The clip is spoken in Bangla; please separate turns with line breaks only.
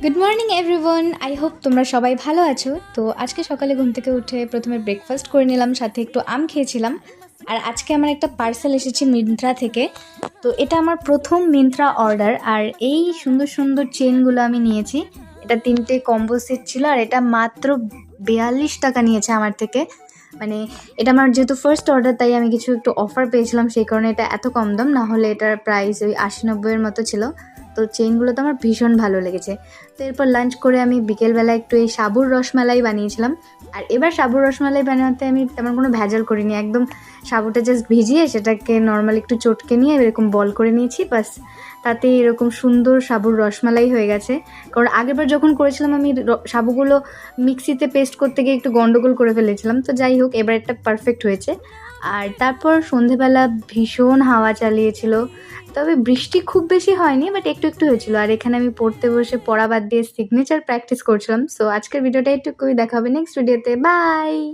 Good morning everyone, I hope তোমরা সবাই ভালো আছো। তো আজকে সকালে ঘুম থেকে উঠে প্রথমে ব্রেকফাস্ট করে নিলাম, সাথে একটু আম খেয়েছিলাম। আর আজকে আমার একটা পার্সেল এসেছে মিন্ত্রা থেকে। তো এটা আমার প্রথম মিন্ত্রা অর্ডার, আর এই সুন্দর সুন্দর চেনগুলো আমি নিয়েছি। এটা 3টে কম্বো সেট ছিল, আর এটা মাত্র 42 টাকা নিয়েছে আমার থেকে। মানে এটা আমার যেহেতু ফার্স্ট অর্ডার, তাই আমি কিছু একটু অফার পেয়েছিলাম, সেই কারণে এটা এত কম দাম। না হলে এটার প্রাইস ওই 80-90 মতো ছিল। তো চেইনগুলো তো আমার ভীষণ ভালো লেগেছে। তো এরপর লাঞ্চ করে আমি বিকেলবেলা একটু এই সাবুর রসমালাই বানিয়েছিলাম। আর এবার সাবুর রসমালাই বানাতে আমি তেমন কোনো ভেজাল করিনি, একদম সাবুটা জাস্ট ভিজিয়ে সেটাকে নর্মাল একটু চটকে নিয়ে এরকম বল করে নিয়েছি, বাস। তাতে এরকম সুন্দর সাবুর রসমালাই হয়ে গেছে। কারণ আগেরবার যখন করেছিলাম আমি সাবুগুলো মিক্সিতে পেস্ট করতে গিয়ে একটু গন্ডগোল করে ফেলেছিলাম। তো যাই হোক, এবার একটা পারফেক্ট হয়েছে। আর তারপর সন্ধেবেলা ভীষণ হাওয়া চালিয়েছিল, তবে বৃষ্টি খুব বেশি হয়নি, বাট একটু একটু হয়েছিল। আর এখানে আমি পড়তে বসে পড়া বাদ দিয়ে সিগনেচার প্র্যাকটিস করছিলাম। সো আজকের ভিডিওটা একটুকুই, দেখা হবে নেক্সট ভিডিওতে। বাই।